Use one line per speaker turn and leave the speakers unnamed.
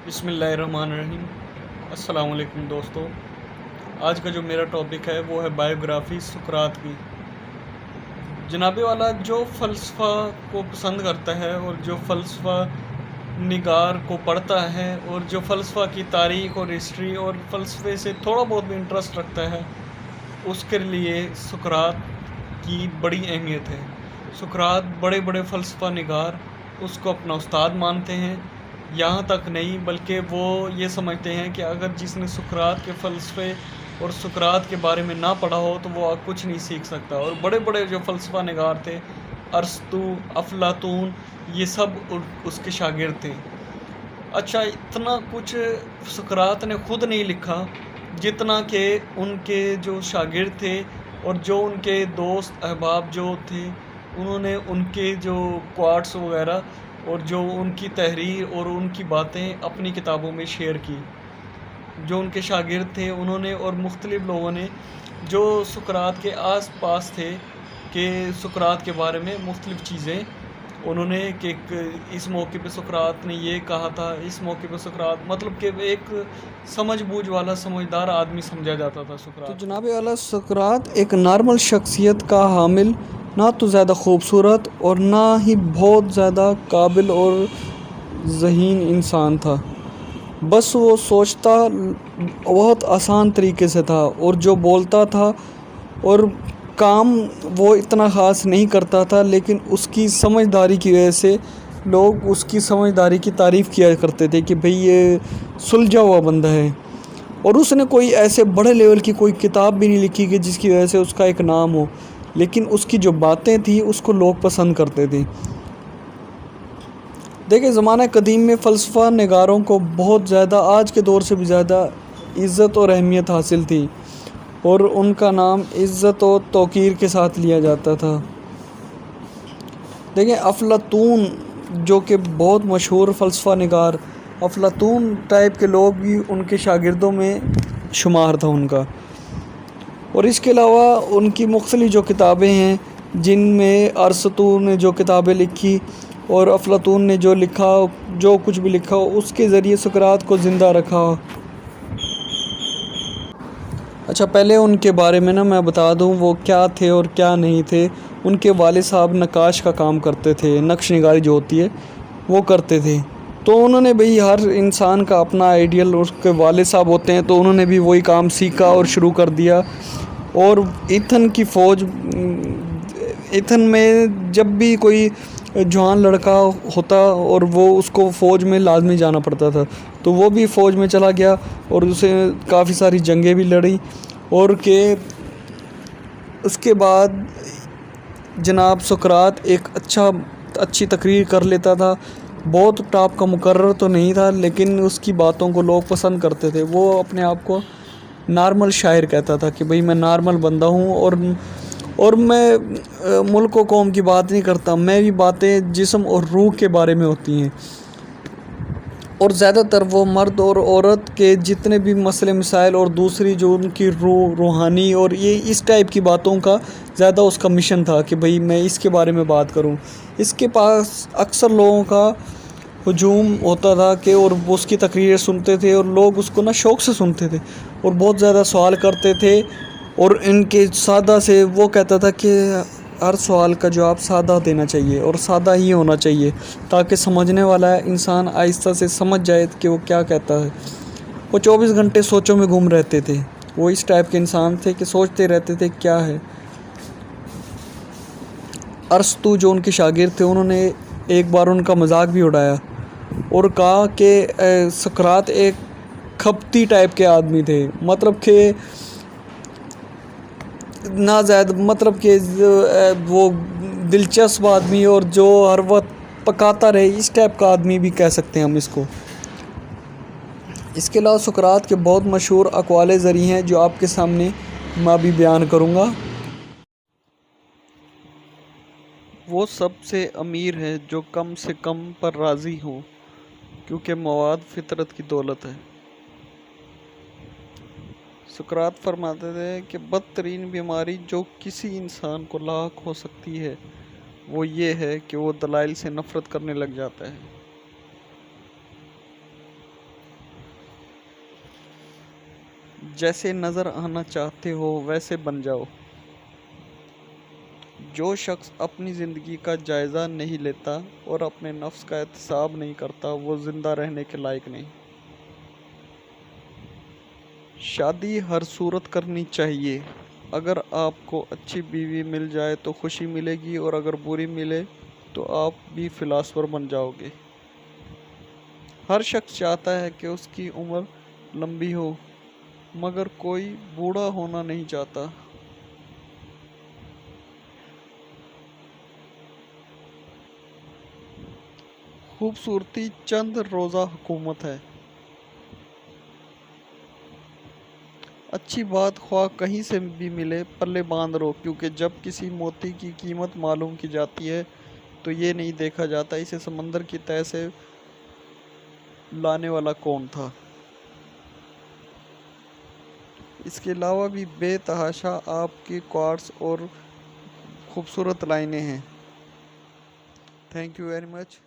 بسم اللہ الرحمن الرحیم۔ السلام علیکم دوستو، آج کا جو میرا ٹاپک ہے وہ ہے بائیوگرافی سقراط کی۔ جناب والا جو فلسفہ کو پسند کرتا ہے اور جو فلسفہ نگار کو پڑھتا ہے اور جو فلسفہ کی تاریخ اور ہسٹری اور فلسفے سے تھوڑا بہت بھی انٹرسٹ رکھتا ہے، اس کے لیے سقراط کی بڑی اہمیت ہے۔ سقراط بڑے بڑے فلسفہ نگار اس کو اپنا استاد مانتے ہیں۔ یہاں تک نہیں بلکہ وہ یہ سمجھتے ہیں کہ اگر جس نے سقراط کے فلسفے اور سقراط کے بارے میں نہ پڑھا ہو تو وہ کچھ نہیں سیکھ سکتا۔ اور بڑے بڑے جو فلسفہ نگار تھے، ارسطو، افلاطون، یہ سب اس کے شاگرد تھے۔ اچھا، اتنا کچھ سقراط نے خود نہیں لکھا جتنا کہ ان کے جو شاگرد تھے اور جو ان کے دوست احباب جو تھے، انہوں نے ان کے جو کوٹس وغیرہ اور جو ان کی تحریر اور ان کی باتیں اپنی کتابوں میں شیئر کی۔ جو ان کے شاگرد تھے انہوں نے اور مختلف لوگوں نے جو سقراط کے آس پاس تھے کہ سقراط کے بارے میں مختلف چیزیں انہوں نے کہ اس موقع پہ سقراط نے یہ کہا تھا، اس موقع پہ سقراط مطلب کہ ایک سمجھ بوجھ والا سمجھدار آدمی سمجھا جاتا تھا سقراط۔
تو جناب اعلیٰ سقراط ایک نارمل شخصیت کا حامل، نہ تو زیادہ خوبصورت اور نہ ہی بہت زیادہ قابل اور ذہین انسان تھا۔ بس وہ سوچتا بہت آسان طریقے سے تھا اور جو بولتا تھا اور کام وہ اتنا خاص نہیں کرتا تھا، لیکن اس کی سمجھداری کی وجہ سے لوگ اس کی سمجھداری کی تعریف کیا کرتے تھے کہ بھئی یہ سلجھا ہوا بندہ ہے۔ اور اس نے کوئی ایسے بڑے لیول کی کوئی کتاب بھی نہیں لکھی کہ جس کی وجہ سے اس کا ایک نام ہو، لیکن اس کی جو باتیں تھیں اس کو لوگ پسند کرتے تھے۔ دیکھیں، زمانہ قدیم میں فلسفہ نگاروں کو بہت زیادہ، آج کے دور سے بھی زیادہ عزت اور اہمیت حاصل تھی اور ان کا نام عزت و توقیر کے ساتھ لیا جاتا تھا۔ دیکھیں، افلاطون جو کہ بہت مشہور فلسفہ نگار، افلاطون ٹائپ کے لوگ بھی ان کے شاگردوں میں شمار تھا ان کا۔ اور اس کے علاوہ ان کی مختلف جو کتابیں ہیں، جن میں ارسطو نے جو کتابیں لکھی اور افلاطون نے جو لکھا، جو کچھ بھی لکھا، اس کے ذریعے سقراط کو زندہ رکھا۔ اچھا، پہلے ان کے بارے میں میں بتا دوں وہ کیا تھے اور کیا نہیں تھے۔ ان کے والد صاحب نقاش کا کام کرتے تھے، نقش نگاری جو ہوتی ہے وہ کرتے تھے۔ تو انہوں نے بھئی ہر انسان کا اپنا آئیڈیل، اس کے والد صاحب ہوتے ہیں تو انہوں نے بھی وہی کام سیکھا اور شروع کر دیا۔ اور ایتھن میں جب بھی کوئی جوان لڑکا ہوتا اور وہ اس کو فوج میں لازمی جانا پڑتا تھا، تو وہ بھی فوج میں چلا گیا اور اسے کافی ساری جنگیں بھی لڑیں۔ اور کہ اس کے بعد جناب سقراط ایک اچھی تقریر کر لیتا تھا۔ بہت ٹاپ کا مقرر تو نہیں تھا، لیکن اس کی باتوں کو لوگ پسند کرتے تھے۔ وہ اپنے آپ کو نارمل شاعر کہتا تھا کہ بھئی میں نارمل بندہ ہوں اور میں ملک و قوم کی بات نہیں کرتا، میری باتیں جسم اور روح کے بارے میں ہوتی ہیں۔ اور زیادہ تر وہ مرد اور عورت کے جتنے بھی مسئلے مسائل اور دوسری جو ان کی روحانی اور یہ اس ٹائپ کی باتوں کا زیادہ اس کا مشن تھا کہ بھئی میں اس کے بارے میں بات کروں۔ اس کے پاس اکثر لوگوں کا ہجوم ہوتا تھا کہ اور وہ اس کی تقریریں سنتے تھے اور لوگ اس کو شوق سے سنتے تھے اور بہت زیادہ سوال کرتے تھے۔ اور ان کے سادہ سے وہ کہتا تھا کہ ہر سوال کا جواب سادہ دینا چاہیے اور سادہ ہی ہونا چاہیے، تاکہ سمجھنے والا انسان آہستہ سے سمجھ جائے کہ وہ کیا کہتا ہے۔ وہ 24 گھنٹے سوچوں میں گم رہتے تھے۔ وہ اس ٹائپ کے انسان تھے کہ سوچتے رہتے تھے کیا ہے۔ ارسطو جو ان کے شاگرد تھے، انہوں نے ایک بار ان کا مذاق بھی اڑایا اور کہا کہ سقراط ایک کھپتی ٹائپ کے آدمی تھے، مطلب کہ نہ زیادہ، مطلب کہ وہ دلچسپ آدمی اور جو ہر وقت پکاتا رہے، اس ٹائپ کا آدمی بھی کہہ سکتے ہیں ہم اس کو۔ اس کے علاوہ سقراط کے بہت مشہور اقوال زرعی ہیں جو آپ کے سامنے میں بھی بیان کروں گا۔
وہ سب سے امیر ہے جو کم سے کم پر راضی ہوں، کیونکہ مواد فطرت کی دولت ہے۔ سقراط فرماتے تھے کہ بدترین بیماری جو کسی انسان کو لاحق ہو سکتی ہے وہ یہ ہے کہ وہ دلائل سے نفرت کرنے لگ جاتا ہے۔
جیسے نظر آنا چاہتے ہو ویسے بن جاؤ۔ جو شخص اپنی زندگی کا جائزہ نہیں لیتا اور اپنے نفس کا احتساب نہیں کرتا وہ زندہ رہنے کے لائق نہیں۔ شادی ہر صورت کرنی چاہیے۔ اگر آپ کو اچھی بیوی مل جائے تو خوشی ملے گی، اور اگر بری ملے تو آپ بھی فلاسفر بن جاؤ گے۔ ہر شخص چاہتا ہے کہ اس کی عمر لمبی ہو، مگر کوئی بوڑھا ہونا نہیں چاہتا۔ خوبصورتی چند روزہ حکومت ہے۔ اچھی بات خواہ کہیں سے بھی ملے پلے باندھ لو، کیونکہ جب کسی موتی کی قیمت معلوم کی جاتی ہے تو یہ نہیں دیکھا جاتا اسے سمندر کی تہہ سے لانے والا کون تھا۔ اس کے علاوہ بھی بے تحاشا آپ کی کوٹس اور خوبصورت لائنیں ہیں۔ Thank you very much.